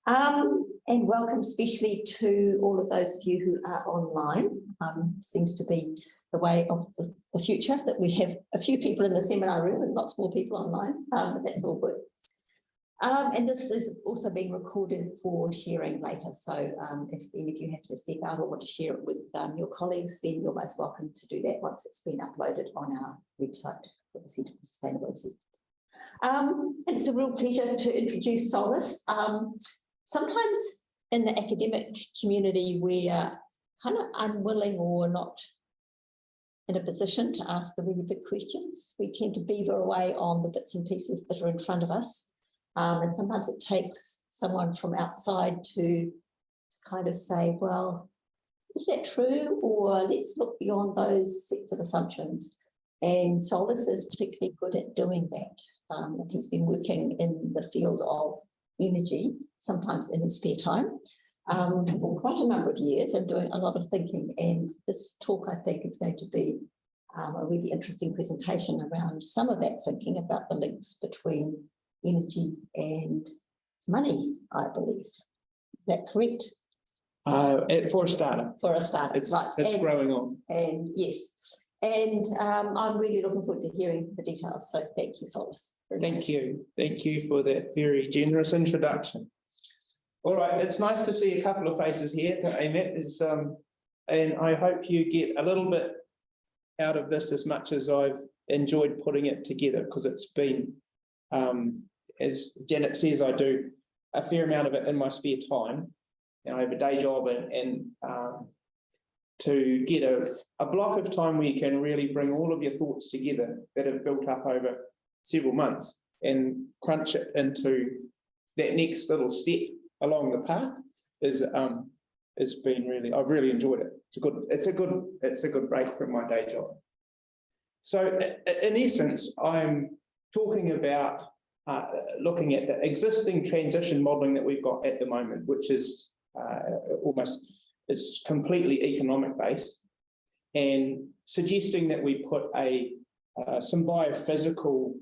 And welcome especially to all of those of you who are online. Seems to be the way of the future, that we have a few people in the seminar room and lots more people online, but that's all good. And this is also being recorded for sharing later. So if any of you have to step out or want to share it with your colleagues, then you're most welcome to do that once it's been uploaded on our website for the Centre for Sustainability. And it's a real pleasure to introduce Solis. Sometimes in the academic community, we are kind of unwilling or not in a position to ask the really big questions. We tend to beaver away on the bits and pieces that are in front of us. And sometimes it takes someone from outside to kind of say, well, is that true? Or let's look beyond those sets of assumptions. And Solis is particularly good at doing that. He's been working in the field of energy, sometimes in his spare time, for quite a number of years, and doing a lot of thinking. And this talk, I think, is going to be a really interesting presentation around some of that thinking about the links between energy and money, I believe. Is that correct? For a startup. For a startup, it's, right. It's growing on. And yes. And I'm really looking forward to hearing the details. So thank you, Solis. Thank you. Thank you for that very generous introduction. All right, it's nice to see a couple of faces here that I met, and I hope you get a little bit out of this as much as I've enjoyed putting it together, because it's been, as Janet says, I do a fair amount of it in my spare time. And I have a day job, and to get a block of time where you can really bring all of your thoughts together that have built up over several months and crunch it into that next little step along the path is been really, I've really enjoyed it. It's a good break from my day job. So in essence, I'm talking about looking at the existing transition modelling that we've got at the moment, which is it's completely economic based, and suggesting that we put some biophysical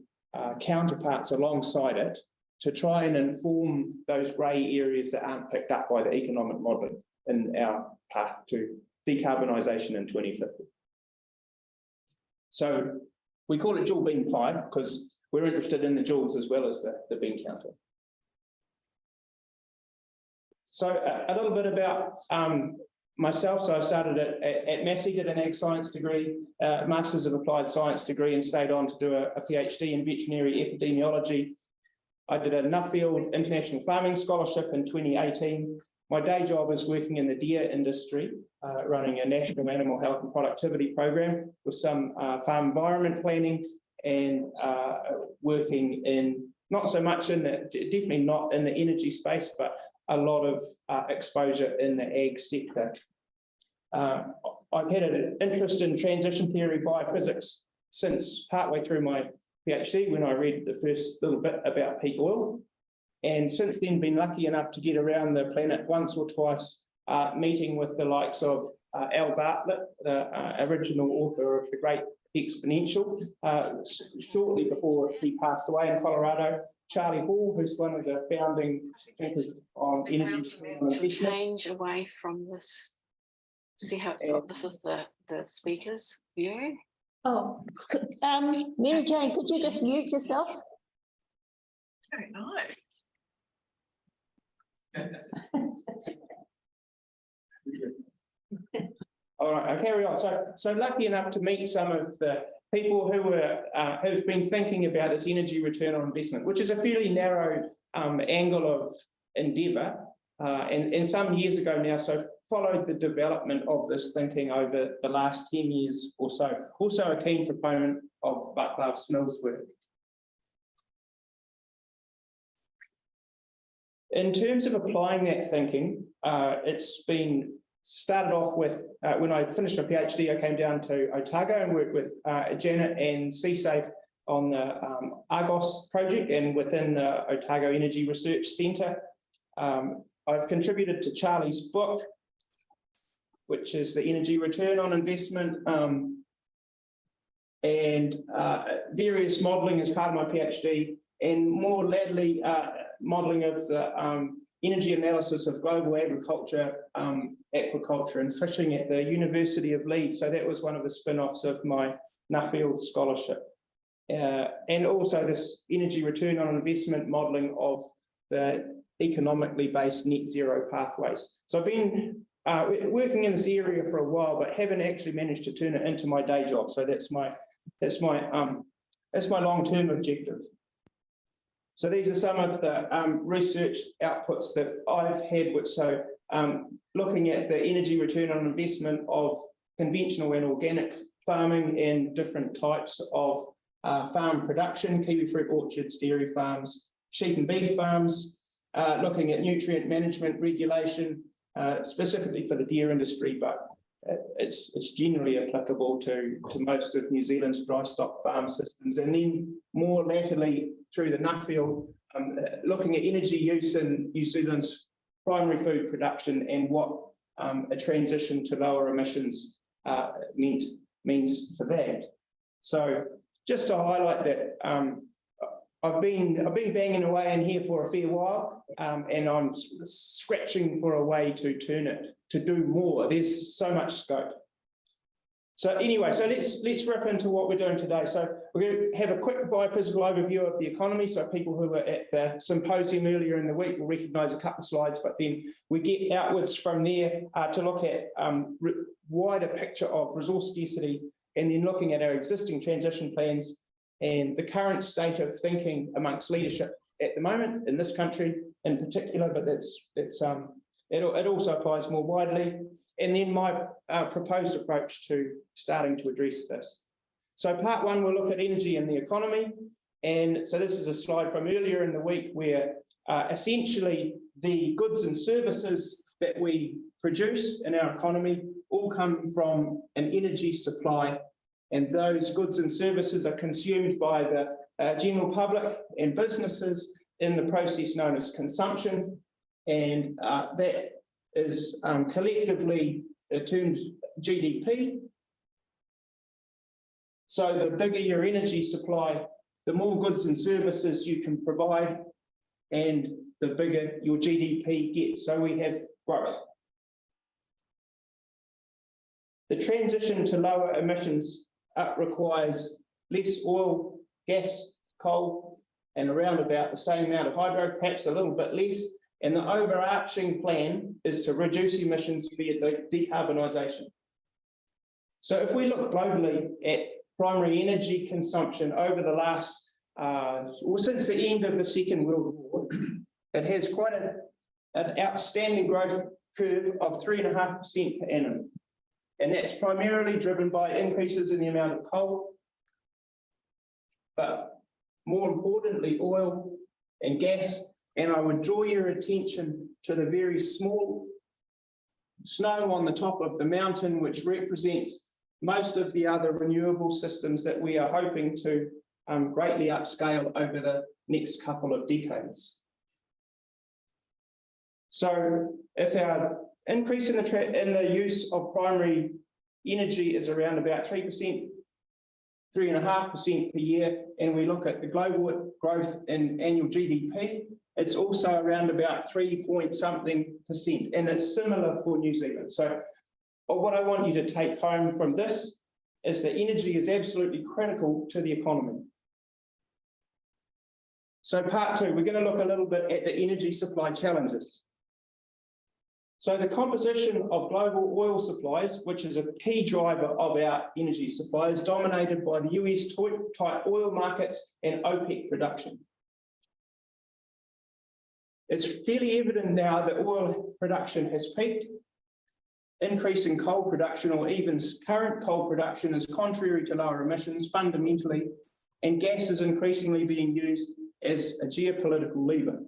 counterparts alongside it to try and inform those grey areas that aren't picked up by the economic modelling in our path to decarbonisation in 2050. So we call it joule-bean pie because we're interested in the joules as well as the bean counter. So a little bit about myself. So I started at Massey, did an Ag Science degree, Masters of Applied Science degree, and stayed on to do a PhD in veterinary epidemiology. I did a Nuffield International Farming Scholarship in 2018. My day job is working in the deer industry, running a national animal health and productivity program with some farm environment planning, and working in, not so much in definitely not in the energy space, but a lot of exposure in the ag sector. I've had an interest in transition theory biophysics since partway through my PhD, when I read the first little bit about peak oil, and since then been lucky enough to get around the planet once or twice, meeting with the likes of Al Bartlett, the original author of The Great Exponential, shortly before he passed away in Colorado. Charlie Hall, who's one of the founding thinkers on energy. Change away from this. See how it's got, this is the speaker's view. Oh, Mary Jane, could you just mute yourself? I don't know. All right, I'll carry on. So lucky enough to meet some of the people who've been thinking about this energy return on investment, which is a fairly narrow angle of endeavour, and some years ago now, so followed the development of this thinking over the last 10 years or so. Also a keen proponent of Vaclav Smil's work. In terms of applying that thinking, it's been started off with, when I finished my PhD, I came down to Otago and worked with Janet and CSAFE on the Argos project and within the Otago Energy Research Centre. I've contributed to Charlie's book, which is the Energy Return on Investment, and various modelling as part of my PhD, and more latterly modelling of the energy analysis of global agriculture, aquaculture and fishing at the University of Leeds. So that was one of the spin-offs of my Nuffield scholarship. And also this energy return on investment modelling of the economically based net zero pathways. So I've been working in this area for a while, but haven't actually managed to turn it into my day job. So that's my long-term objective. So these are some of the research outputs that I've had, which looking at the energy return on investment of conventional and organic farming and different types of farm production, kiwi fruit orchards, dairy farms, sheep and beef farms, looking at nutrient management regulation, specifically for the deer industry, but it's generally applicable to most of New Zealand's dry stock farm systems. And then more latterly through the Nuffield, looking at energy use in New Zealand's primary food production and what a transition to lower emissions means for that. So just to highlight that, I've been banging away in here for a fair while, and I'm scratching for a way to turn it, to do more. There's so much scope. So anyway, so let's rip into what we're doing today. So we're going to have a quick biophysical overview of the economy. So people who were at the symposium earlier in the week will recognise a couple of slides, but then we get outwards from there to look at wider picture of resource scarcity, and then looking at our existing transition plans and the current state of thinking amongst leadership at the moment in this country in particular, but it also applies more widely. And then my proposed approach to starting to address this. So part one, we'll look at energy and the economy. And so this is a slide from earlier in the week where essentially the goods and services that we produce in our economy all come from an energy supply. And those goods and services are consumed by the general public and businesses in the process known as consumption. And that is collectively termed GDP. So the bigger your energy supply, the more goods and services you can provide, and the bigger your GDP gets. So we have growth. The transition to lower emissions requires less oil, gas, coal, and around about the same amount of hydro, perhaps a little bit less. And the overarching plan is to reduce emissions via decarbonisation. So if we look globally at primary energy consumption over the last, since the end of the Second World War, it has quite an outstanding growth curve of 3.5% per annum. And that's primarily driven by increases in the amount of coal, but more importantly, oil and gas. And I would draw your attention to the very small snow on the top of the mountain, which represents most of the other renewable systems that we are hoping to greatly upscale over the next couple of decades. So if our increase in the use of primary energy is around about 3%, 3.5% per year, and we look at the global growth in annual GDP, it's also around about 3-point-something%, and it's similar for New Zealand. So what I want you to take home from this is that energy is absolutely critical to the economy. So part two, we're going to look a little bit at the energy supply challenges. So the composition of global oil supplies, which is a key driver of our energy supply, is dominated by the US-type oil markets and OPEC production. It's fairly evident now that oil production has peaked. Increasing coal production, or even current coal production, is contrary to lower emissions fundamentally, and gas is increasingly being used as a geopolitical lever.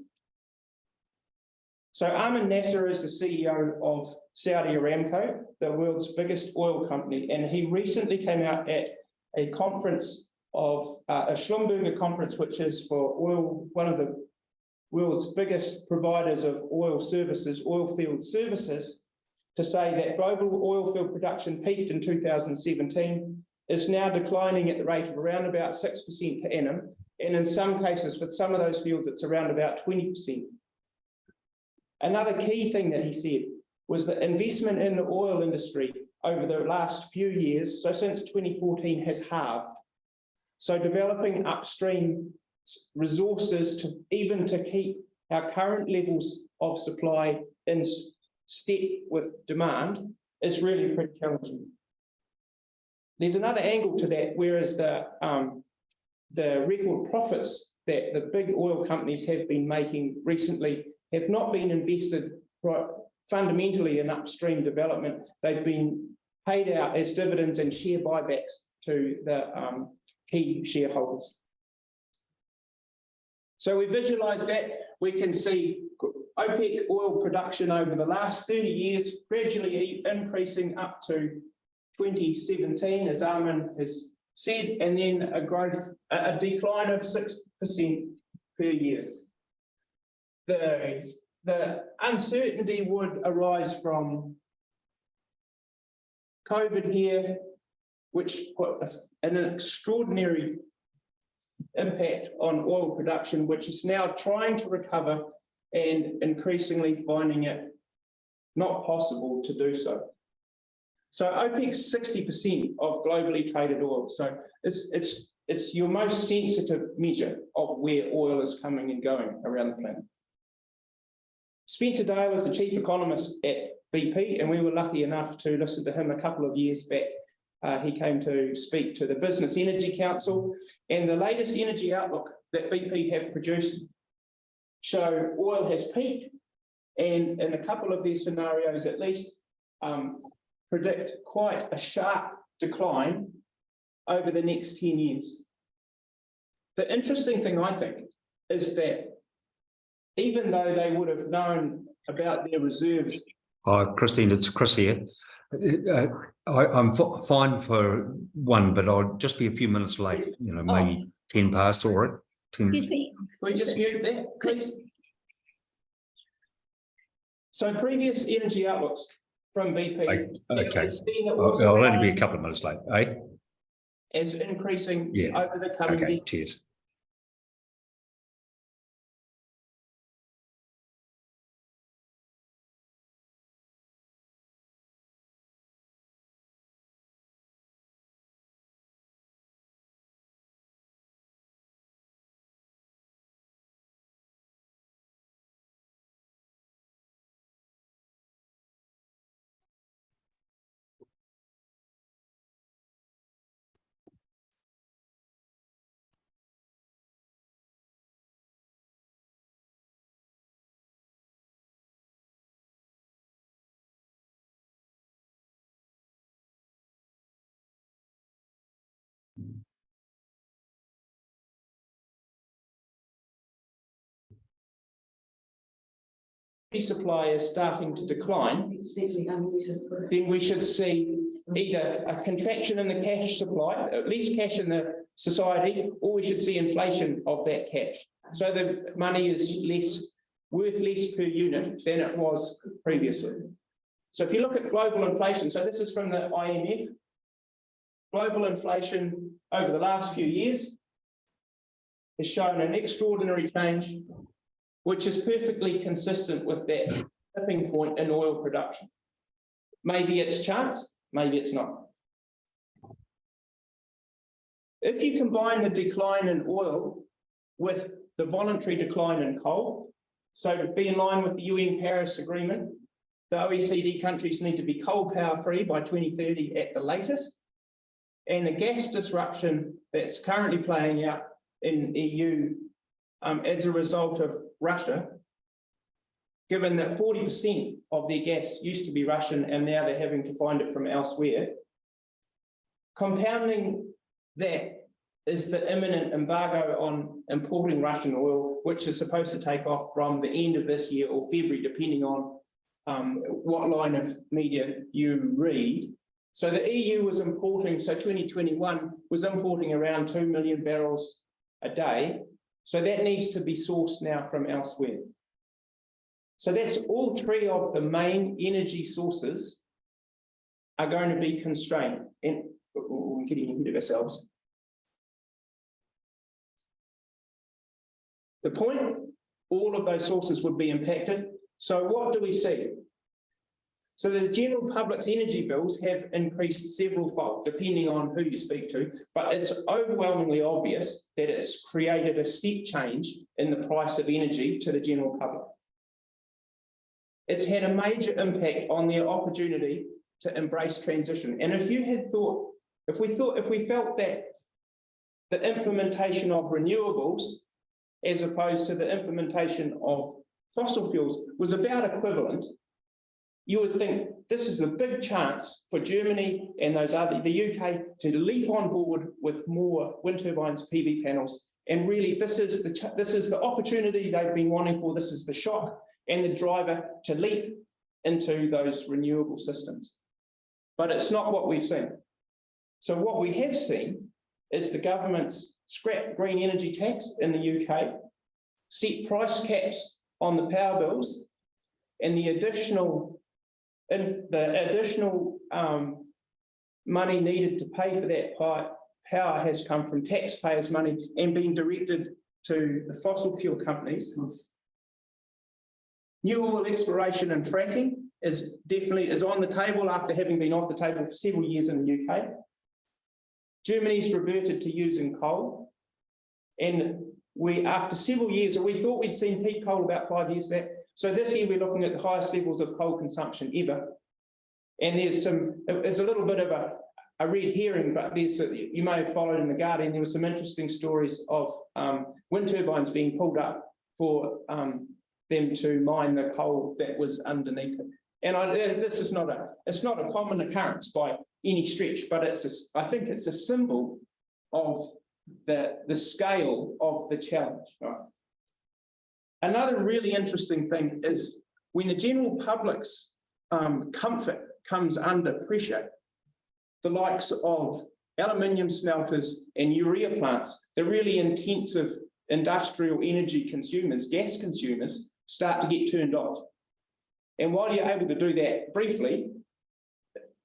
So Ahmed Nasser is the CEO of Saudi Aramco, the world's biggest oil company, and he recently came out at a conference of a Schlumberger conference, which is for oil, one of the world's biggest providers of oil services, oil field services, to say that global oil field production peaked in 2017, is now declining at the rate of around about 6% per annum, and in some cases, for some of those fields, it's around about 20%. Another key thing that he said was that investment in the oil industry over the last few years, so since 2014, has halved. So developing upstream resources to keep our current levels of supply in step with demand is really pretty challenging. There's another angle to that, whereas the record profits that the big oil companies have been making recently have not been invested fundamentally in upstream development. They've been paid out as dividends and share buybacks to the key shareholders. So we visualize that. We can see OPEC oil production over the last 30 years gradually increasing up to 2017, as Armin has said, and then a decline of 6% per year. The uncertainty would arise from COVID here, which put an extraordinary impact on oil production, which is now trying to recover and increasingly finding it not possible to do so. So OPEC's 60% of globally traded oil. So it's your most sensitive measure of where oil is coming and going around the planet. Spencer Dale is the chief economist at BP, and we were lucky enough to listen to him a couple of years back. He came to speak to the Business Energy Council, and the latest energy outlook that BP have produced show oil has peaked, and in a couple of their scenarios at least, predict quite a sharp decline over the next 10 years. The interesting thing, I think, is that even though they would have known about their reserves. Hi, Christine, it's Chris here. I'm fine for one, but I'll just be a few minutes late, maybe 10 past or 10. Excuse me. Can we just mute that, please? So previous energy outlooks from BP. Okay, I'll only be a couple of minutes late, eh? As increasing over the coming Okay, decade. cheers. Supply is starting to decline, then we should see either a contraction in the cash supply, at least cash in the society, or we should see inflation of that cash. So the money is worth less per unit than it was previously. So if you look at global inflation, so this is from the IMF, global inflation over the last few years has shown an extraordinary change, which is perfectly consistent with that tipping point in oil production. Maybe it's chance, maybe it's not. If you combine the decline in oil with the voluntary decline in coal, so to be in line with the UN Paris Agreement, the OECD countries need to be coal power free by 2030 at the latest, and the gas disruption that's currently playing out in EU as a result of Russia, given that 40% of their gas used to be Russian and now they're having to find it from elsewhere. Compounding that is the imminent embargo on importing Russian oil, which is supposed to take off from the end of this year or February, depending on what line of media you read. So the EU was importing, so 2021 was importing around 2 million barrels a day. So that needs to be sourced now from elsewhere. So that's all three of the main energy sources are going to be constrained. And we're getting ahead of ourselves. The point, all of those sources would be impacted. So what do we see? So the general public's energy bills have increased several-fold, depending on who you speak to, but it's overwhelmingly obvious that it's created a step change in the price of energy to the general public. It's had a major impact on their opportunity to embrace transition. And if you had thought, if we felt that the implementation of renewables, as opposed to the implementation of fossil fuels, was about equivalent, you would think this is a big chance for Germany and the UK to leap on board with more wind turbines, PV panels, and really this is the opportunity they've been wanting for. This is the shock and the driver to leap into those renewable systems. But it's not what we've seen. So what we have seen is the government's scrap green energy tax in the UK, set price caps on the power bills, and the additional money needed to pay for that power has come from taxpayers' money and been directed to the fossil fuel companies. New oil exploration and fracking is on the table after having been off the table for several years in the UK. Germany's reverted to using coal, and after several years, we thought we'd seen peak coal about 5 years back. So this year we're looking at the highest levels of coal consumption ever. And there's a little bit of a red herring, but you may have followed in the Guardian, there were some interesting stories of wind turbines being pulled up for them to mine the coal that was underneath it. And this is not a common occurrence by any stretch, but I think it's a symbol of the scale of the challenge. Right? Another really interesting thing is when the general public's comfort comes under pressure, the likes of aluminium smelters and urea plants, the really intensive industrial energy consumers, gas consumers, start to get turned off. And while you're able to do that briefly,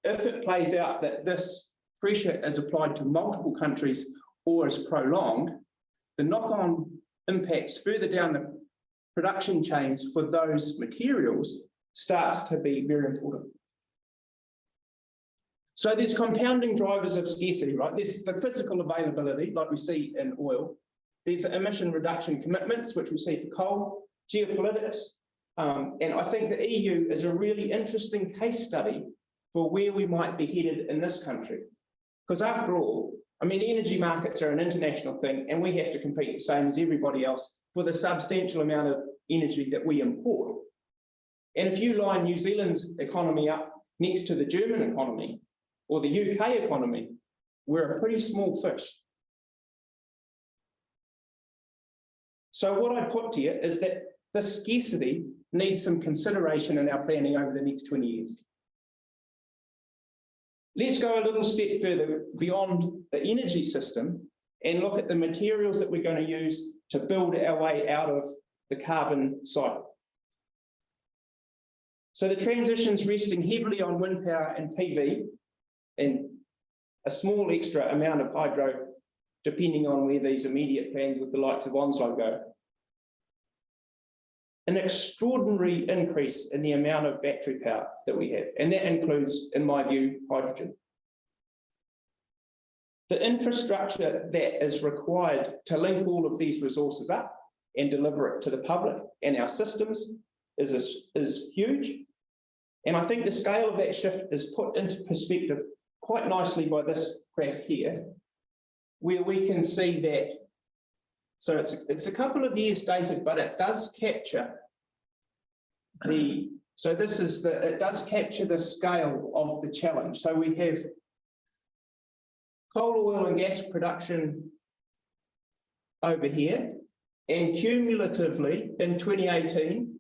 if it plays out that this pressure is applied to multiple countries or is prolonged, the knock-on impacts further down the production chains for those materials starts to be very important. So there's compounding drivers of scarcity, right? There's the physical availability, like we see in oil. There's emission reduction commitments, which we see for coal, geopolitics. And I think the EU is a really interesting case study for where we might be headed in this country. Because after all, I mean, energy markets are an international thing, and we have to compete the same as everybody else for the substantial amount of energy that we import. And if you line New Zealand's economy up next to the German economy or the UK economy, we're a pretty small fish. So what I put to you is that the scarcity needs some consideration in our planning over the next 20 years. Let's go a little step further beyond the energy system and look at the materials that we're going to use to build our way out of the carbon cycle. So the transition's resting heavily on wind power and PV and a small extra amount of hydro, depending on where these immediate plans with the likes of Onslow go. An extraordinary increase in the amount of battery power that we have, and that includes, in my view, hydrogen. The infrastructure that is required to link all of these resources up and deliver it to the public and our systems is huge. And I think the scale of that shift is put into perspective quite nicely by this graph here, where we can see that. So it's a couple of years dated, but it does capture it does capture the scale of the challenge. So we have coal, oil and gas production over here, and cumulatively in 2018,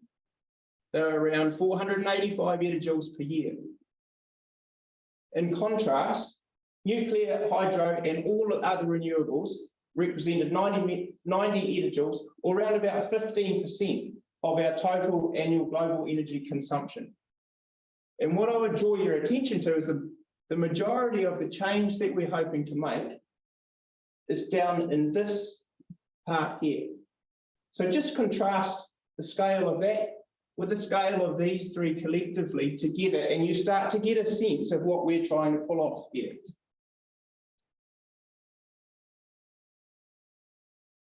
there are around 485 ettajoules per year. In contrast, nuclear, hydro and all other renewables represented 90 ettajoules, or around about 15% of our total annual global energy consumption. And what I would draw your attention to is the majority of the change that we're hoping to make is down in this part here. So just contrast the scale of that with the scale of these three collectively together, and you start to get a sense of what we're trying to pull off here.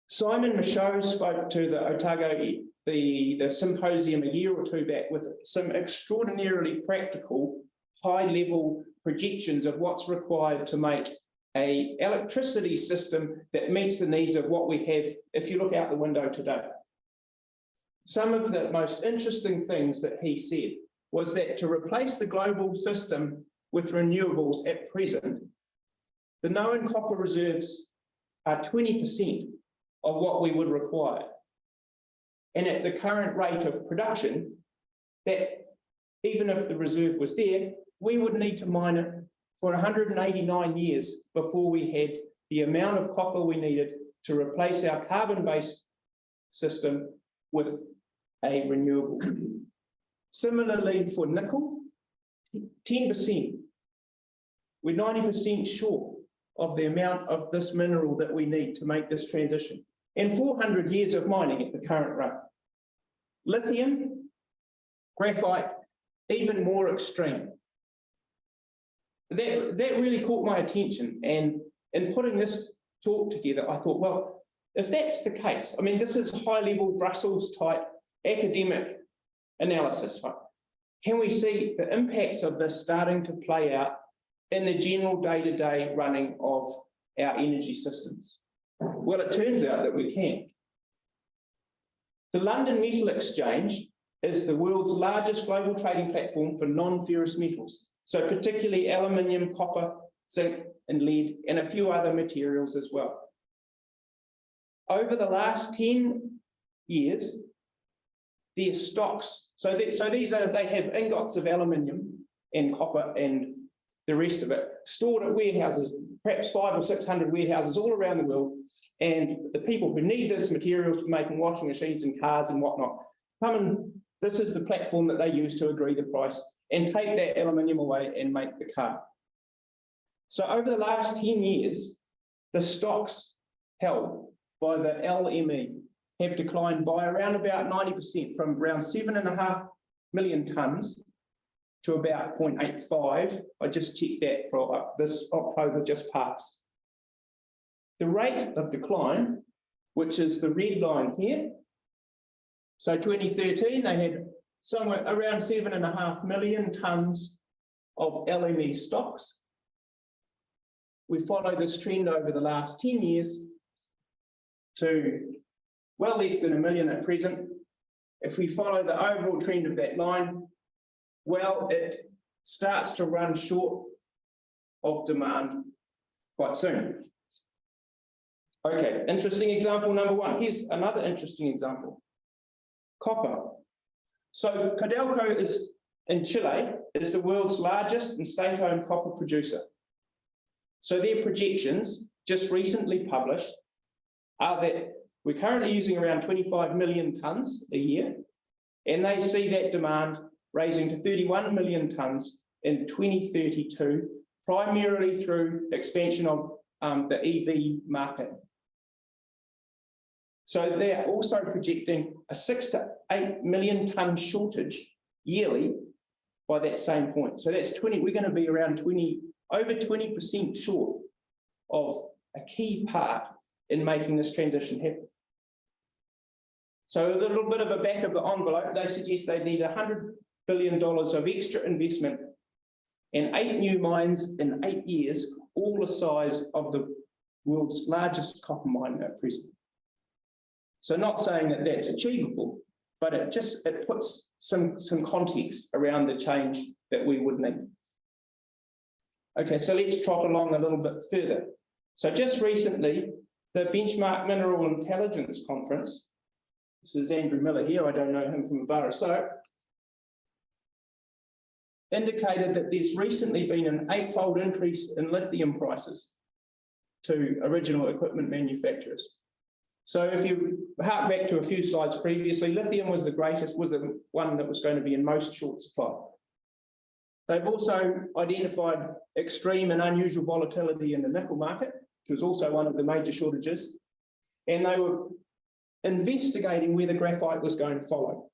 Simon Michaud spoke to the Otago, the symposium a year or two back with some extraordinarily practical, high-level projections of what's required to make an electricity system that meets the needs of what we have if you look out the window today. Some of the most interesting things that he said was that to replace the global system with renewables at present, the known copper reserves are 20% of what we would require. And at the current rate of production, that even if the reserve was there, we would need to mine it for 189 years before we had the amount of copper we needed to replace our carbon-based system with a renewable. Similarly for nickel, 10%. We're 90% short of the amount of this mineral that we need to make this transition, and 400 years of mining at the current rate. Lithium, graphite, even more extreme. That really caught my attention, and in putting this talk together, I thought, well, if that's the case, I mean, this is high-level Brussels-type academic analysis, right? Can we see the impacts of this starting to play out in the general day-to-day running of our energy systems? Well, it turns out that we can. The London Metal Exchange is the world's largest global trading platform for non-ferrous metals, so particularly aluminium, copper, zinc, and lead, and a few other materials as well. Over the last 10 years, their stocks, they have ingots of aluminium and copper and the rest of it stored at warehouses, perhaps 500 or 600 warehouses all around the world, and the people who need this materials for making washing machines and cars and whatnot, this is the platform that they use to agree the price and take that aluminium away and make the car. So over the last 10 years, the stocks held by the LME have declined by around about 90%, from around 7.5 million tonnes to about 0.85. I just checked that for this October just passed. The rate of decline, which is the red line here, so 2013, they had somewhere around 7.5 million tonnes of LME stocks. We follow this trend over the last 10 years to well less than 1 million at present. If we follow the overall trend of that line, well, it starts to run short of demand quite soon. Okay, interesting example number one. Here's another interesting example. Copper. So Codelco in Chile is the world's largest and state-owned copper producer. So their projections, just recently published, are that we're currently using around 25 million tonnes a year, and they see that demand raising to 31 million tonnes in 2032, primarily through expansion of the EV market. So they're also projecting a 6 to 8 million tonne shortage yearly by that same point. So that's 20, we're going to be around over 20% short of a key part in making this transition happen. So a little bit of a back of the envelope, they suggest they need $100 billion of extra investment and 8 new mines in 8 years, all the size of the world's largest copper mine at present. So not saying that that's achievable, but it puts some context around the change that we would need. Okay, so let's trot along a little bit further. So just recently, the Benchmark Mineral Intelligence Conference, this is Andrew Miller here, I don't know him from Barra, so indicated that there's recently been an 8-fold increase in lithium prices to original equipment manufacturers. So if you hark back to a few slides previously, lithium was the one that was going to be in most short supply. They've also identified extreme and unusual volatility in the nickel market, which was also one of the major shortages, and they were investigating whether graphite was going to follow.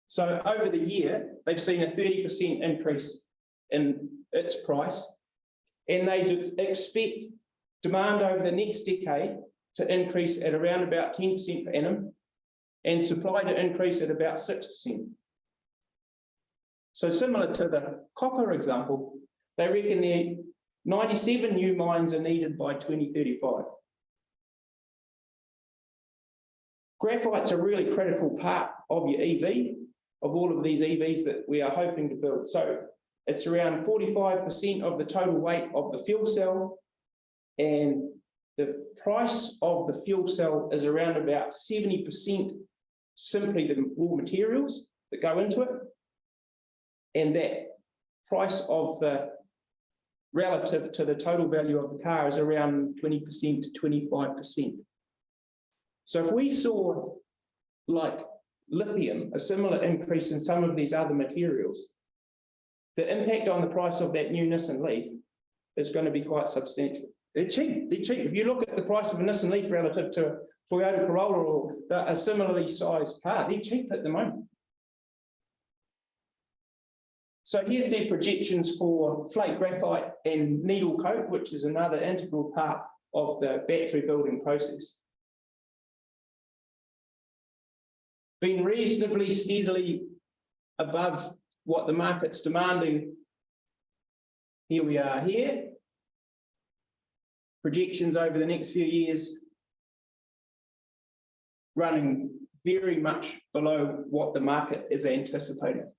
So over the year, they've seen a 30% increase in its price, and they expect demand over the next decade to increase at around about 10% per annum, and supply to increase at about 6%. So similar to the copper example, they reckon there 97 new mines are needed by 2035. Graphite's a really critical part of your EV, of all of these EVs that we are hoping to build. So it's around 45% of the total weight of the fuel cell, and the price of the fuel cell is around about 70% simply the raw materials that go into it, and that price of the relative to the total value of the car is around 20% to 25%. So if we saw, like lithium, a similar increase in some of these other materials, the impact on the price of that new Nissan Leaf is going to be quite substantial. They're cheap, they're cheap. If you look at the price of a Nissan Leaf relative to a Toyota Corolla or a similarly sized car, they're cheap at the moment. So here's their projections for flake graphite and needle coke, which is another integral part of the battery building process. Been reasonably steadily above what the market's demanding. Here we are here. Projections over the next few years running very much below what the market is anticipating.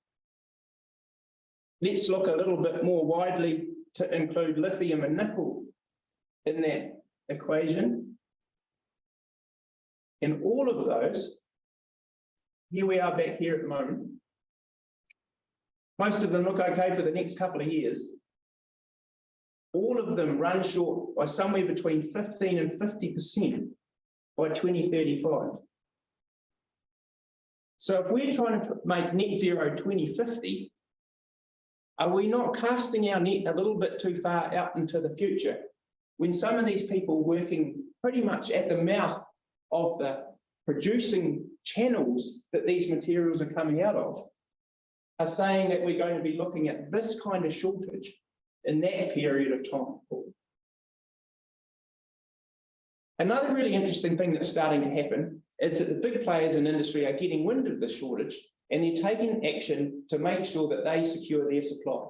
Let's look a little bit more widely to include lithium and nickel in that equation. And all of those, here we are back here at the moment. Most of them look okay for the next couple of years. All of them run short by somewhere between 15 and 50% by 2035. So if we're trying to make net zero 2050, are we not casting our net a little bit too far out into the future when some of these people working pretty much at the mouth of the producing channels that these materials are coming out of are saying that we're going to be looking at this kind of shortage in that period of time? Another really interesting thing that's starting to happen is that the big players in industry are getting wind of this shortage, and they're taking action to make sure that they secure their supply.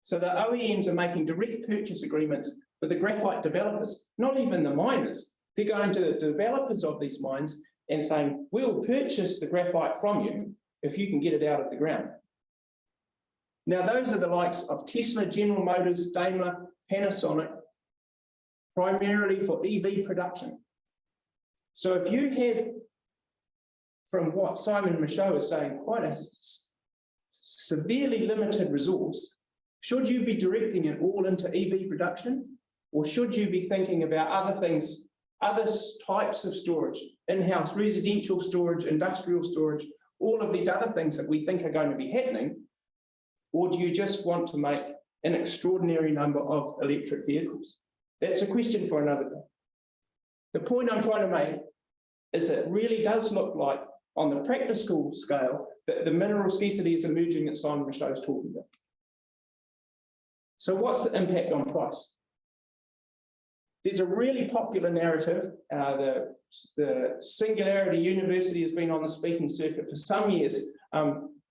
So the OEMs are making direct purchase agreements with the graphite developers, not even the miners. They're going to the developers of these mines and saying, we'll purchase the graphite from you if you can get it out of the ground. Now, those are the likes of Tesla, General Motors, Daimler, Panasonic, primarily for EV production. So if you have, from what Simon Michaud is saying, quite a severely limited resource, should you be directing it all into EV production, or should you be thinking about other things, other types of storage, in-house residential storage, industrial storage, all of these other things that we think are going to be happening? Or do you just want to make an extraordinary number of electric vehicles? That's a question for another day. The point I'm trying to make is it really does look like, on the practical scale, that the mineral scarcity is emerging that Simon Michaud is talking about. So what's the impact on price? There's a really popular narrative. The Singularity University has been on the speaking circuit for some years,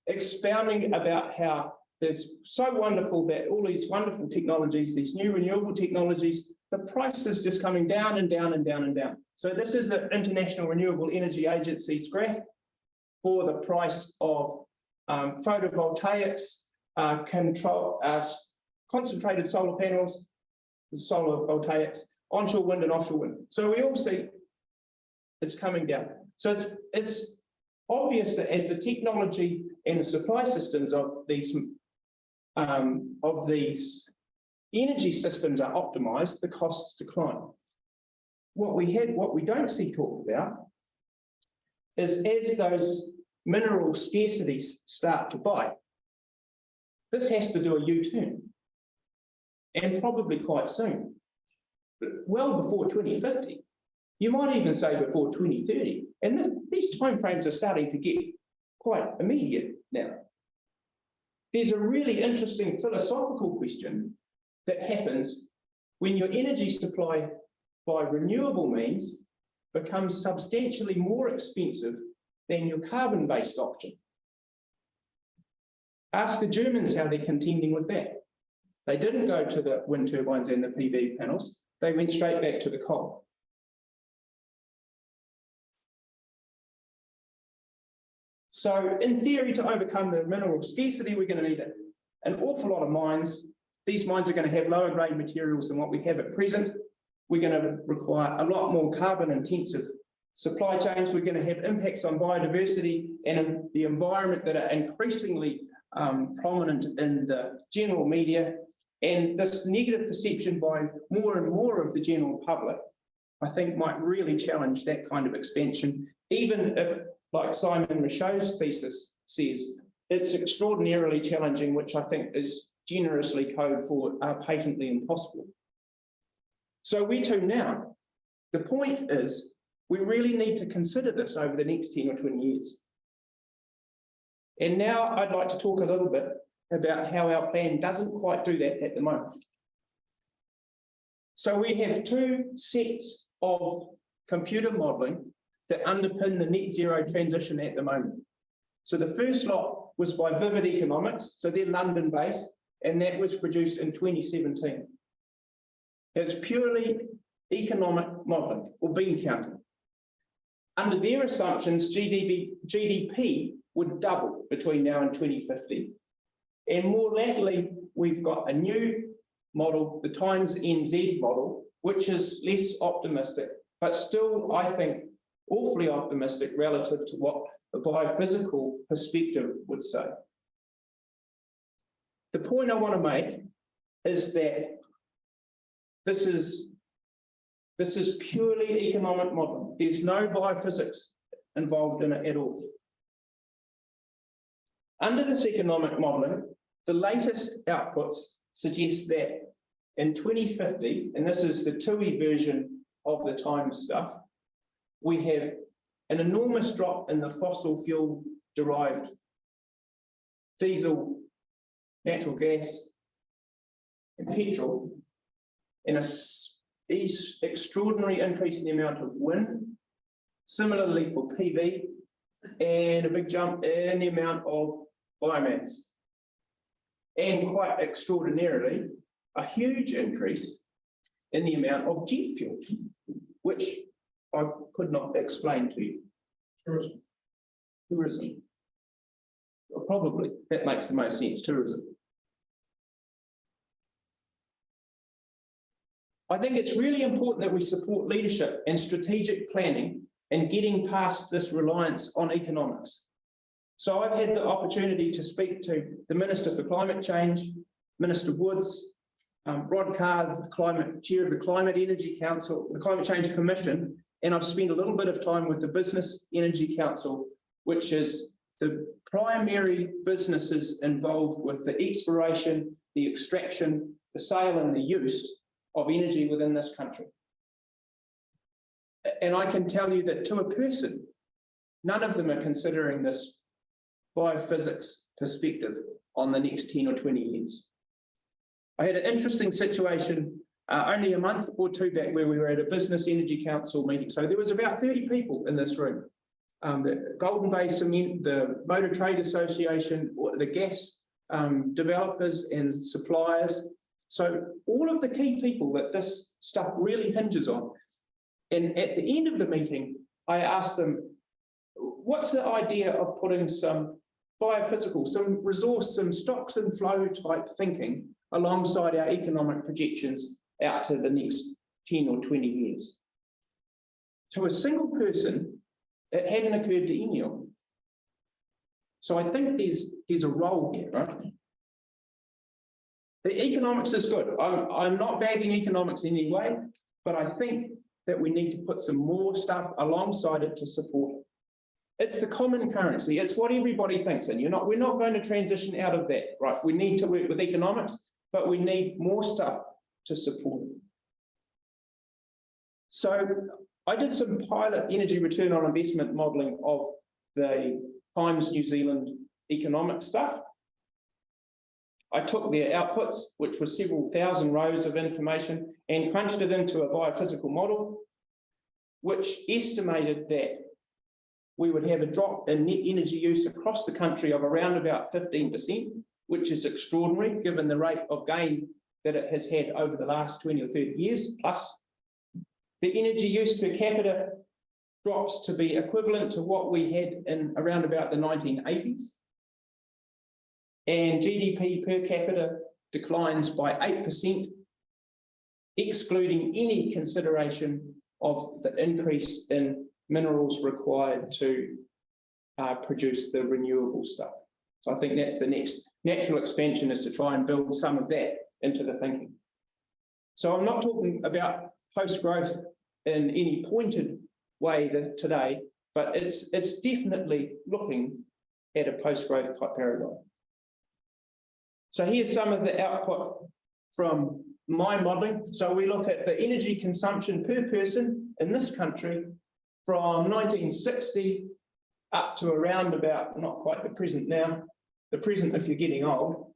expounding about how there's so wonderful that all these wonderful technologies, these new renewable technologies, the price is just coming down and down and down and down. So this is the International Renewable Energy Agency's graph for the price of photovoltaics, concentrated solar panels, solar voltaics, onshore wind and offshore wind. So we all see it's coming down. So it's obvious that as the technology and the supply systems of these energy systems are optimized, the costs decline. What we don't see talked about is as those mineral scarcities start to bite, this has to do a U-turn, and probably quite soon, well before 2050. You might even say before 2030. And these timeframes are starting to get quite immediate now. There's a really interesting philosophical question that happens when your energy supply by renewable means becomes substantially more expensive than your carbon-based option. Ask the Germans how they're contending with that. They didn't go to the wind turbines and the PV panels. They went straight back to the coal. So in theory, to overcome the mineral scarcity, we're going to need an awful lot of mines. These mines are going to have lower grade materials than what we have at present. We're going to require a lot more carbon intensive supply chains. We're going to have impacts on biodiversity and the environment that are increasingly prominent in the general media. And this negative perception by more and more of the general public, I think, might really challenge that kind of expansion, even if, like Simon Michaud's thesis says, it's extraordinarily challenging, which I think is generously code for patently impossible. So where to now? The point is, we really need to consider this over the next 10 or 20 years. And now I'd like to talk a little bit about how our plan doesn't quite do that at the moment. So we have two sets of computer modelling that underpin the net zero transition at the moment. So the first lot was by Vivid Economics, so they're London-based, and that was produced in 2017. It's purely economic modelling, or bean counting. Under their assumptions, GDP would double between now and 2050. And more latterly, we've got a new model, the Times NZ model, which is less optimistic, but still, I think, awfully optimistic relative to what the biophysical perspective would say. The point I want to make is that this is purely economic modelling. There's no biophysics involved in it at all. Under this economic modelling, the latest outputs suggest that in 2050, and this is the TUI version of the Times stuff, we have an enormous drop in the fossil fuel derived diesel, natural gas, and petrol, and an extraordinary increase in the amount of wind, similarly for PV, and a big jump in the amount of biomass. And quite extraordinarily, a huge increase in the amount of jet fuel, which I could not explain to you. Tourism. Well, probably, that makes the most sense, tourism. I think it's really important that we support leadership and strategic planning and getting past this reliance on economics. So I've had the opportunity to speak to the Minister for Climate Change, Minister Woods, Rod Carr, the Chair of the Climate Energy Council, the Climate Change Commission, and I've spent a little bit of time with the Business Energy Council, which is the primary businesses involved with the exploration, the extraction, the sale and the use of energy within this country. And I can tell you that to a person, none of them are considering this biophysics perspective on the next 10 or 20 years. I had an interesting situation only a month or two back where we were at a Business Energy Council meeting. So there was about 30 people in this room. The Golden Bay Cement, the Motor Trade Association, the gas developers and suppliers. So all of the key people that this stuff really hinges on. And at the end of the meeting, I asked them, what's the idea of putting some biophysical, some resource, some stocks and flow type thinking alongside our economic projections out to the next 10 or 20 years? To a single person, it hadn't occurred to anyone. So I think there's a role here, right? The economics is good. I'm not bagging economics in any way, but I think that we need to put some more stuff alongside it to support it. It's the common currency. It's what everybody thinks, and we're not going to transition out of that, right? We need to work with economics, but we need more stuff to support it. So I did some pilot energy return on investment modelling of the times New Zealand economic stuff. I took their outputs, which was several thousand rows of information, and crunched it into a biophysical model, which estimated that we would have a drop in net energy use across the country of around about 15%, which is extraordinary given the rate of gain that it has had over the last 20 or 30 years plus. The energy use per capita drops to be equivalent to what we had in around about the 1980s. And GDP per capita declines by 8%, excluding any consideration of the increase in minerals required to produce the renewable stuff. So I think that's the next natural expansion, is to try and build some of that into the thinking. So I'm not talking about post-growth in any pointed way today, but it's definitely looking at a post-growth type paradigm. So here's some of the output from my modelling. So we look at the energy consumption per person in this country from 1960 up to around about, not quite the present now, the present if you're getting old.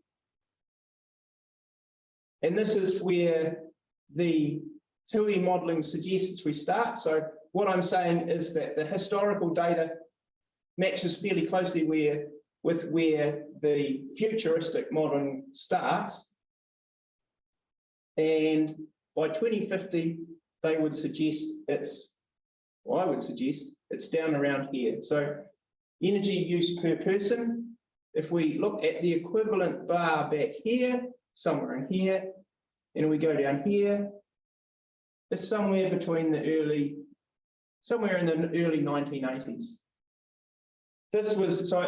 And this is where the TUI modelling suggests we start. So what I'm saying is that the historical data matches fairly closely with where the futuristic modelling starts. And by 2050, they would suggest I would suggest it's down around here. So energy use per person, if we look at the equivalent bar back here, somewhere in here, and we go down here, it's somewhere in the early 1980s. This was, so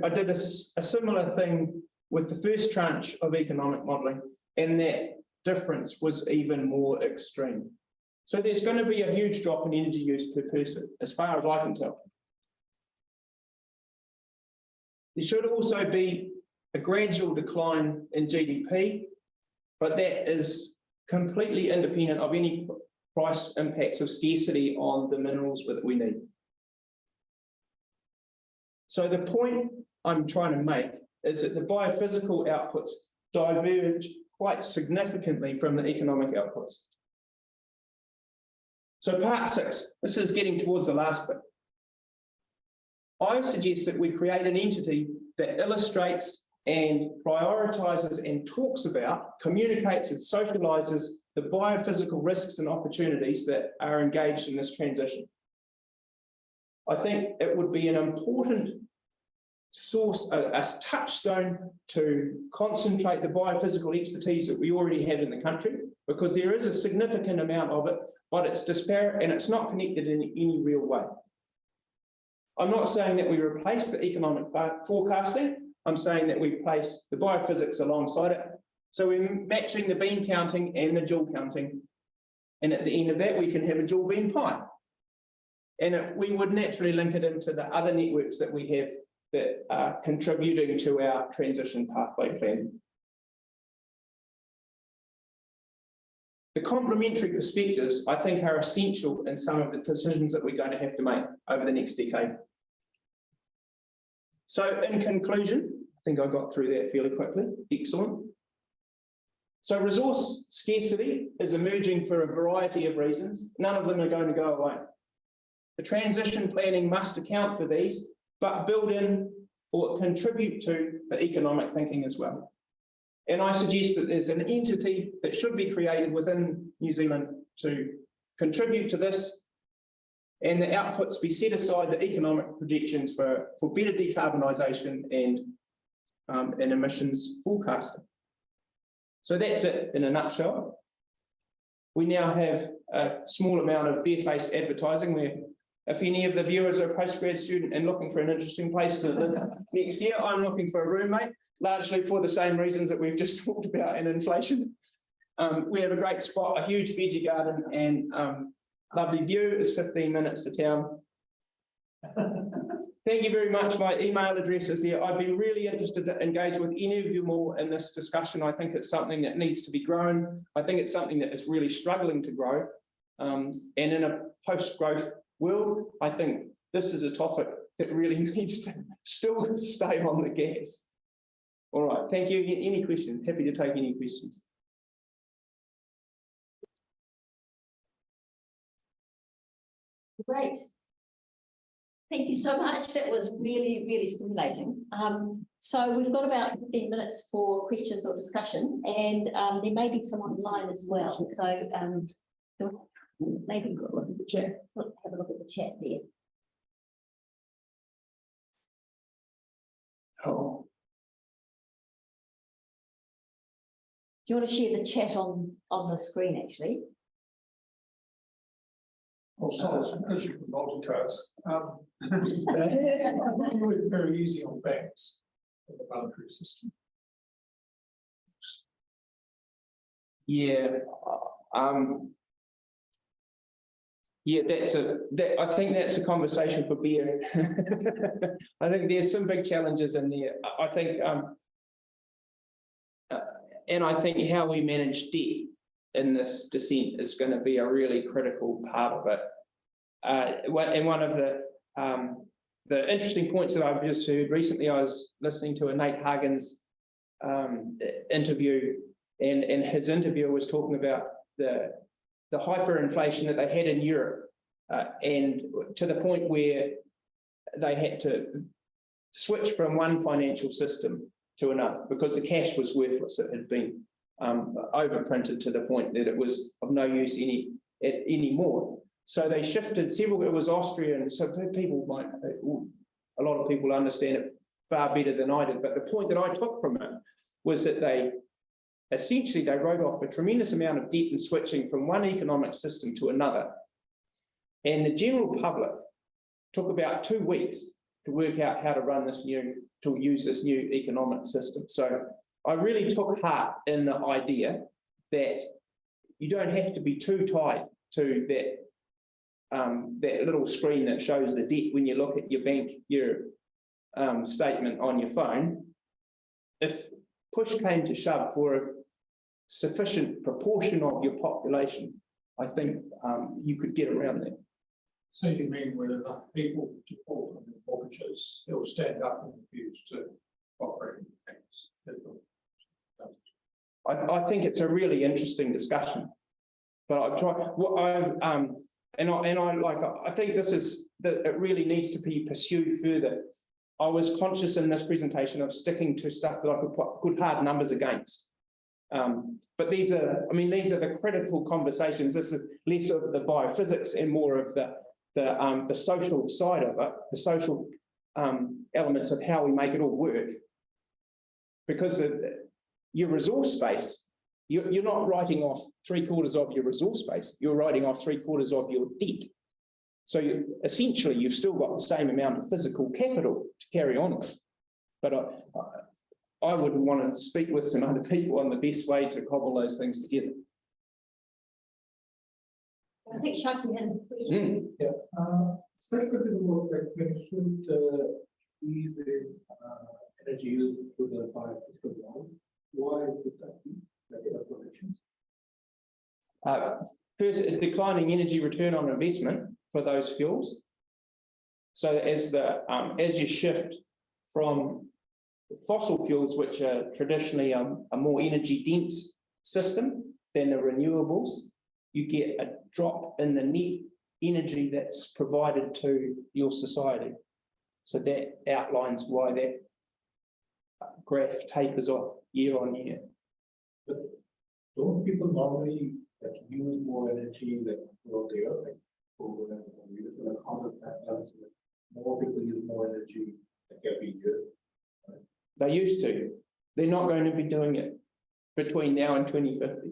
I did a similar thing with the first tranche of economic modelling, and that difference was even more extreme. So there's going to be a huge drop in energy use per person, as far as I can tell. There should also be a gradual decline in GDP, but that is completely independent of any price impacts of scarcity on the minerals that we need. So the point I'm trying to make is that the biophysical outputs diverge quite significantly from the economic outputs. So part 6, this is getting towards the last bit. I suggest that we create an entity that illustrates and prioritises and talks about, communicates and socialises the biophysical risks and opportunities that are engaged in this transition. I think it would be an important source, a touchstone to concentrate the biophysical expertise that we already have in the country, because there is a significant amount of it, but it's disparate and it's not connected in any real way. I'm not saying that we replace the economic forecasting. I'm saying that we place the biophysics alongside it. So we're matching the bean counting and the joule counting. And at the end of that, we can have a joule-bean pie. And we would naturally link it into the other networks that we have that are contributing to our transition pathway plan. The complementary perspectives, I think, are essential in some of the decisions that we're going to have to make over the next decade. So in conclusion, I think I got through that fairly quickly. Excellent. So resource scarcity is emerging for a variety of reasons. None of them are going to go away. The transition planning must account for these, but build in or contribute to the economic thinking as well. And I suggest that there's an entity that should be created within New Zealand to contribute to this, and the outputs be set aside, the economic projections for better decarbonisation and emissions forecasting. So that's it in a nutshell. We now have a small amount of barefaced advertising where if any of the viewers are a postgrad student and looking for an interesting place to live next year, I'm looking for a roommate, largely for the same reasons that we've just talked about in inflation. We have a great spot, a huge veggie garden, and lovely view. Is 15 minutes to town. Thank you very much. My email address is there. I'd be really interested to engage with any of you more in this discussion. I think it's something that needs to be grown. I think it's something that is really struggling to grow. And in a post-growth world, I think this is a topic that really needs to still stay on the gas. All right, thank you. Any questions? Happy to take any questions. Great. Thank you so much. That was really, really stimulating. So we've got about 15 minutes for questions or discussion, and there may be some online as well. So maybe have a look at the chat there. Oh. Do you want to share the chat on the screen, actually? Well, Solis, because you can multitask, very easy on banks in the planetary system. Yeah, yeah, I think that's a conversation for beer. I think there's some big challenges in there. I think, and I think how we manage debt in this descent is going to be a really critical part of it. And one of the interesting points that I've just heard recently, I was listening to a Nate Hagen's interview, and his interviewer was talking about the hyperinflation that they had in Europe, and to the point where they had to switch from one financial system to another because the cash was worthless. It had been overprinted to the point that it was of no use anymore. So they shifted several. It was Austria, and so people might, a lot of people understand it far better than I did. But the point that I took from it was that they wrote off a tremendous amount of debt and switching from one economic system to another. And the general public took about 2 weeks to work out how to use this new economic system. So I really took heart in the idea that you don't have to be too tied to that little screen that shows the debt when you look at your bank, your statement on your phone. If push came to shove for a sufficient proportion of your population, I think you could get around that. So you mean with enough people to default on their mortgages, they'll stand up and refuse to operate in banks? I think it's a really interesting discussion, but I've tried. I think this is that it really needs to be pursued further. I was conscious in this presentation of sticking to stuff that I could put good hard numbers against. But these are the critical conversations. This is less of the biophysics and more of the social side of it, the social elements of how we make it all work. Because your resource base, you're not writing off 3/4 of your resource base, you're writing off 3/4 of your debt. So essentially, you've still got the same amount of physical capital to carry on with. But I would want to speak with some other people on the best way to cobble those things together. I think Shakti had a question. Yeah, start a bit more like when you should use the energy used to the biophysical model. Why would that be? First, a declining energy return on investment for those fuels. So as you shift from fossil fuels, which are traditionally a more energy dense system than the renewables, you get a drop in the net energy that's provided to your society. So that outlines why that graph tapers off year on year. But don't people normally use more energy throughout the year, more people use more energy every year? Right? They used to. They're not going to be doing it between now and 2050.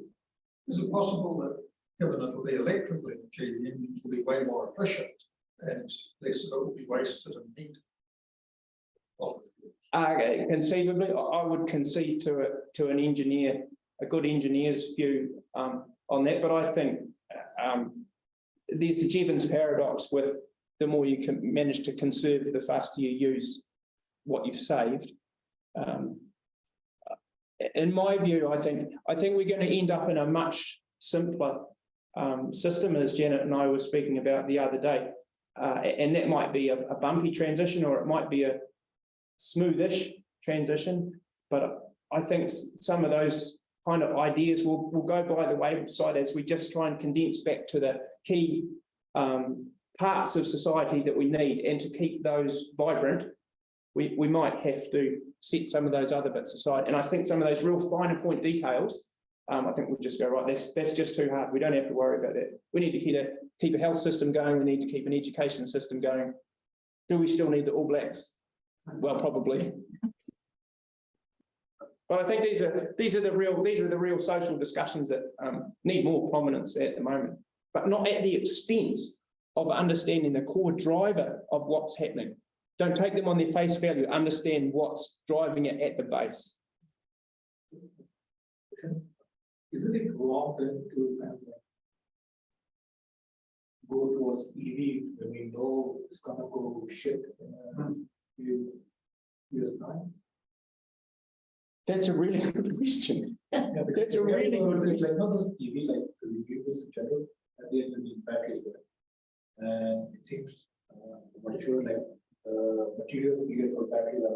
Is it possible that, given it will be electrical energy, the engines will be way more efficient and less of it will be wasted and neat? Conceivably, I would concede to an engineer, a good engineer's view on that, but I think there's the Jevons paradox with the more you can manage to conserve, the faster you use what you've saved. In my view, I think we're going to end up in a much simpler system, as Janet and I were speaking about the other day. and that might be a bumpy transition, or it might be a smoothish transition. But I think some of those kind of ideas will go by the wayside as we just try and condense back to the key parts of society that we need, and to keep those vibrant, we might have to set some of those other bits aside. And I think some of those real finer point details, I think we'll just go, right, that's just too hard. We don't have to worry about that. We need to keep a health system going. We need to keep an education system going. Do we still need the All Blacks? Well, probably. But I think these are the real social discussions that need more prominence at the moment, but not at the expense of understanding the core driver of what's happening. Don't take them on their face value. Understand what's driving it at the base. Isn't it wrong then to kind of like go towards EV when we know it's gonna go shit in a few years' time? That's a really good question. Yeah, That's a really good it's question. like not just EV, like the renewables in general, at the end of the batteries there. And it seems, I'm not sure, like materials needed for batteries are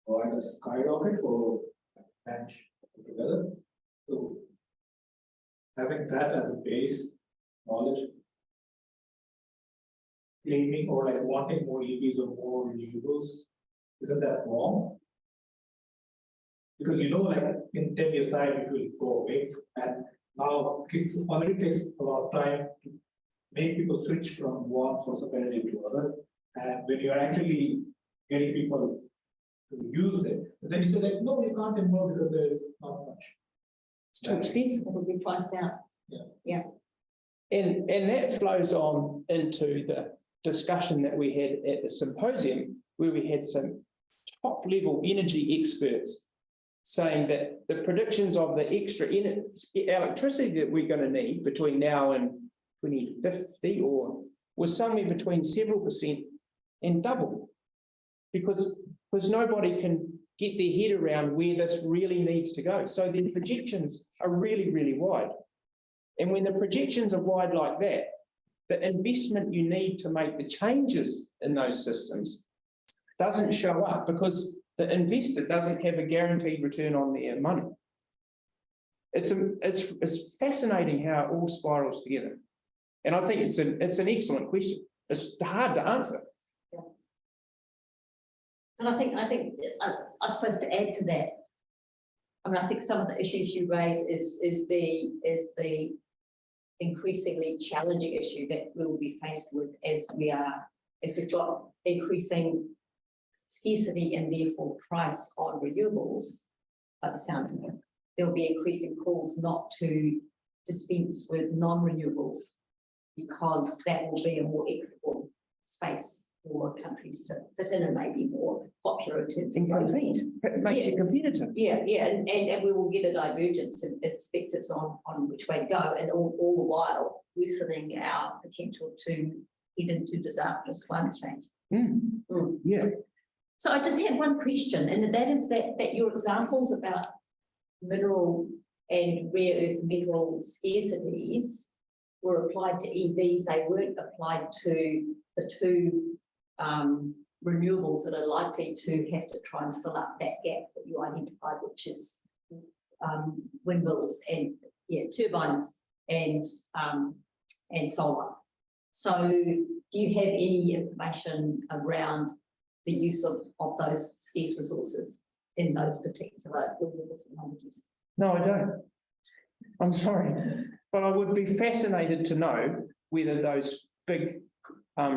gonna either skyrocket or match together. So having that as a base knowledge, claiming or like wanting more EVs or more renewables, isn't that wrong? Because you know, like in 10 years' time, it will go away. And now it already takes a lot of time to make people switch from one source of energy to other. And when you're actually getting people to use it, then you say like, no, you can't anymore because there's not much. It's too expensive, it'll be priced out. And that flows on into the discussion that we had at the symposium, where we had some top-level energy experts saying that the predictions of the extra electricity that we're going to need between now and 2050 was somewhere between several percent and double, because nobody can get their head around where this really needs to go. So the projections are really, really wide. And when the projections are wide like that, the investment you need to make the changes in those systems doesn't show up, because the investor doesn't have a guaranteed return on their money. It's fascinating how it all spirals together. And I think it's an excellent question. It's hard to answer. Yeah. And I think I suppose to add to that, I mean, I think some of the issues you raise is the increasingly challenging issue that we will be faced with as we've got increasing scarcity and therefore price on renewables. By the sounds of it, there'll be increasing calls not to dispense with non-renewables, because that will be a more equitable space for countries to fit in and maybe more popular in terms of Compete. It makes you competitive. Yeah, and we will get a divergence in perspectives on which way to go, and all the while worsening our potential to head into disastrous climate change. Yeah. So I just had one question, and that is that your examples about mineral and rare earth mineral scarcities were applied to EVs. They weren't applied to the two renewables that are likely to have to try and fill up that gap that you identified, which is windmills and turbines and solar. So do you have any information around the use of those scarce resources in those particular renewable technologies? No, I don't. I'm sorry, but I would be fascinated to know whether those big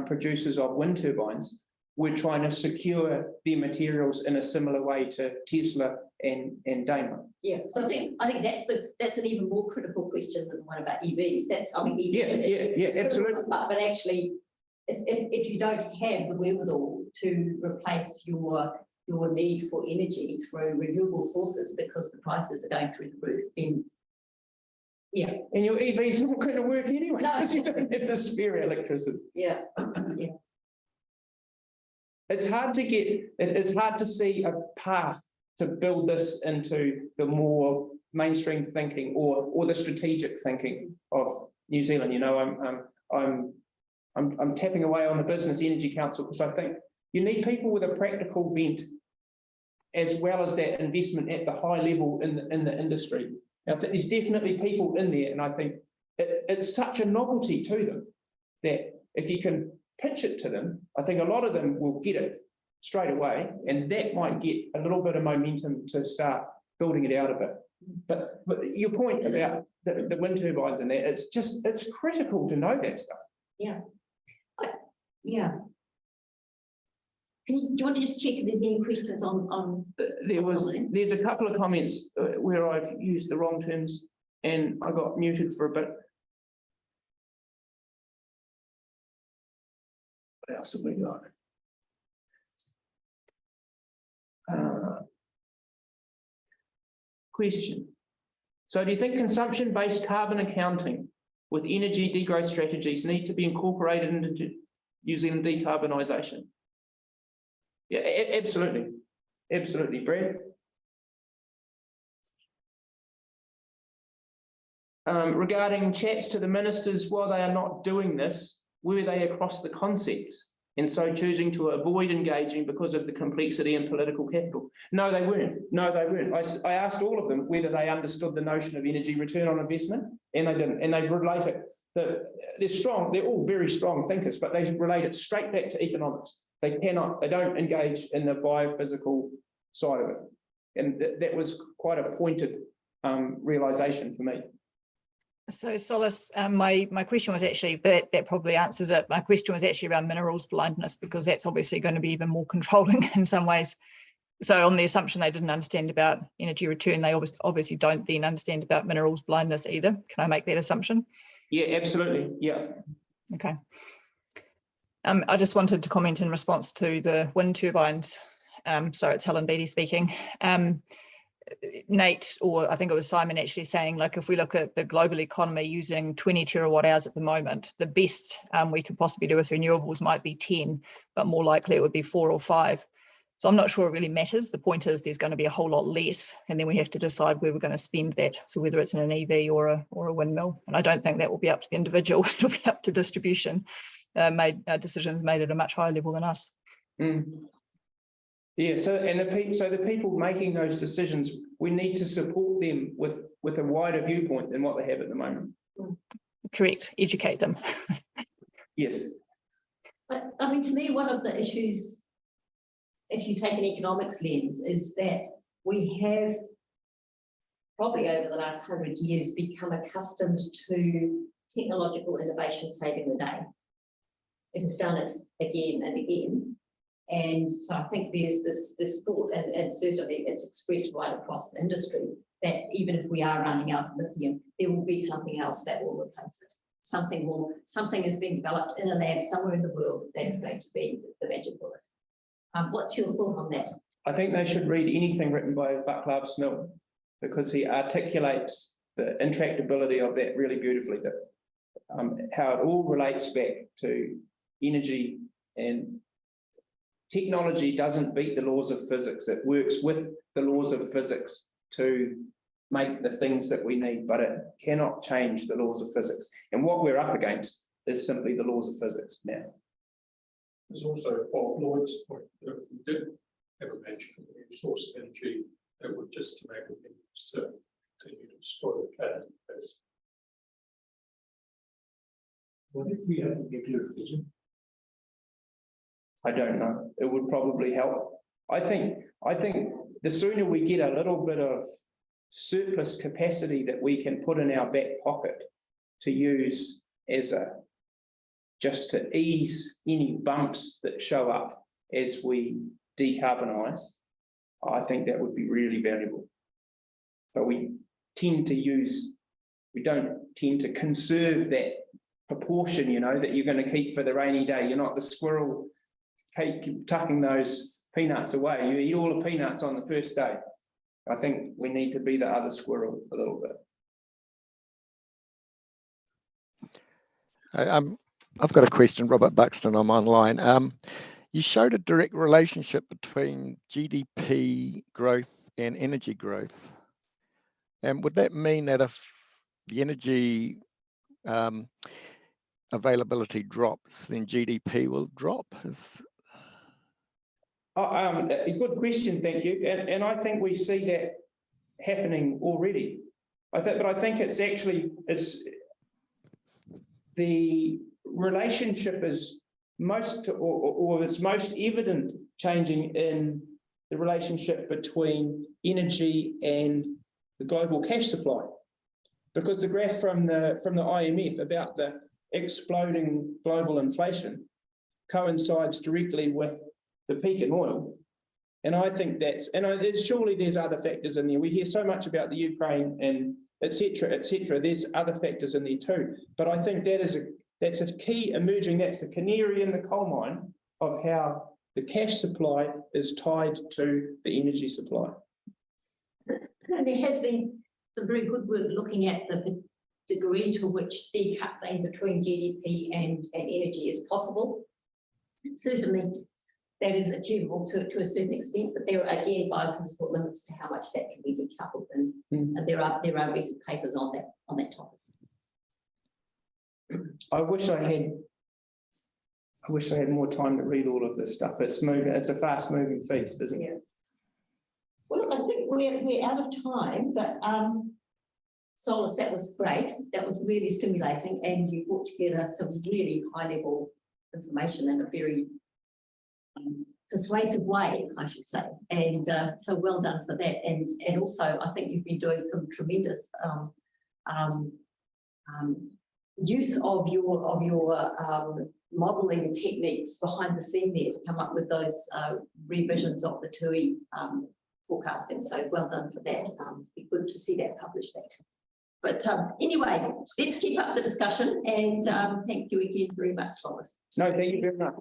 producers of wind turbines were trying to secure their materials in a similar way to Tesla and Daimler. Yeah, so I think that's an even more critical question than the one about EVs. That's, I mean, Yeah, absolutely. But actually, if you don't have the wherewithal to replace your need for energy through renewable sources because the prices are going through the roof, then yeah. And your EV's not going to work anyway, No. because you don't have the spare electricity. Yeah. It's hard to see a path to build this into the more mainstream thinking or the strategic thinking of New Zealand. You know, I'm tapping away on the Business Energy Council because I think you need people with a practical bent as well as that investment at the high level in the industry. Now, there's definitely people in there, and I think it's such a novelty to them that if you can pitch it to them, I think a lot of them will get it straight away, and that might get a little bit of momentum to start building it out a bit. But your point about the wind turbines and that, it's critical to know that stuff. Yeah. Yeah. Do you want to just check if there's any questions on? There's a couple of comments where I've used the wrong terms and I got muted for a bit. What else have we got? Question. So do you think consumption-based carbon accounting with energy degrowth strategies need to be incorporated into New Zealand decarbonisation? Yeah, absolutely. Absolutely, Brad. Regarding chats to the ministers, while they are not doing this, were they across the concepts and so choosing to avoid engaging because of the complexity and political capital? No, they weren't. No, they weren't. I asked all of them whether they understood the notion of energy return on investment, and they didn't. And they relate it. They're strong. They're all very strong thinkers, but they relate it straight back to economics. They don't engage in the biophysical side of it. And that was quite a pointed realization for me. So Solis, my question was actually, that probably answers it. My question was actually around minerals blindness, because that's obviously going to be even more controlling in some ways. So on the assumption they didn't understand about energy return, they obviously don't then understand about minerals blindness either. Can I make that assumption? Yeah, absolutely. Yeah. Okay. I just wanted to comment in response to the wind turbines. Sorry, it's Helen Beattie speaking. Nate, or I think it was Simon, actually saying, like, if we look at the global economy using 20 terawatt hours at the moment, the best we could possibly do with renewables might be 10, but more likely it would be 4 or 5. So I'm not sure it really matters. The point is there's going to be a whole lot less, and then we have to decide where we're going to spend that. So whether it's in an EV or a windmill, and I don't think that will be up to the individual. It'll be up to distribution. Decisions made at a much higher level than us. Mm. Yeah, so the people making those decisions, we need to support them with a wider viewpoint than what they have at the moment. Correct, educate them. Yes. But I mean, to me, one of the issues, if you take an economics lens, is that we have probably over the last 100 years become accustomed to technological innovation saving the day. It has done it again and again. And so I think there's this thought, and certainly it's expressed right across the industry, that even if we are running out of lithium, there will be something else that will replace it. Something is being developed in a lab somewhere in the world that is going to be the magic bullet. What's your thought on that? I think they should read anything written by Vaclav Smil, because he articulates the intractability of that really beautifully, that how it all relates back to energy, and technology doesn't beat the laws of physics. It works with the laws of physics to make the things that we need, but it cannot change the laws of physics. And what we're up against is simply the laws of physics now. There's also Bob Lloyd's point that if we did have a magic new source of energy, it would just make it to continue to destroy the planet. What if we have nuclear fission? I don't know. It would probably help. I think the sooner we get a little bit of surplus capacity that we can put in our back pocket to use as just to ease any bumps that show up as we decarbonise, I think that would be really valuable. But we don't tend to conserve that proportion, you know, that you're going to keep for the rainy day. You're not the squirrel tucking those peanuts away. You eat all the peanuts on the first day. I think we need to be the other squirrel a little bit. I've got a question, Robert Buxton, I'm online. You showed a direct relationship between GDP growth and energy growth. And would that mean that if the energy availability drops, then GDP will drop? A good question, thank you. And I think we see that happening already. But I think it's the relationship is it's most evident changing in the relationship between energy and the global cash supply. Because the graph from the IMF about the exploding global inflation coincides directly with the peak in oil. And I think surely there's other factors in there. We hear so much about the Ukraine and et cetera, there's other factors in there too. But I think that's a key emerging, that's the canary in the coal mine of how the cash supply is tied to the energy supply. And there has been some very good work looking at the degree to which decoupling between GDP and energy is possible. Certainly, that is achievable to a certain extent, but there are again biophysical limits to how much that can be decoupled, and there are recent papers on that topic. I wish I had more time to read all of this stuff. It's moving. It's a fast-moving feast, isn't it? Yeah. Well, look, I think we're out of time, but Solis, that was great. That was really stimulating, and you brought together some really high-level information in a very persuasive way, I should say. And so well done for that. And also, I think you've been doing some tremendous use of your modelling techniques behind the scene there to come up with those revisions of the TUI forecasting. So well done for that. Be good to see that published actually. But anyway, let's keep up the discussion, and thank you again very much, Solis. No, thank you very much.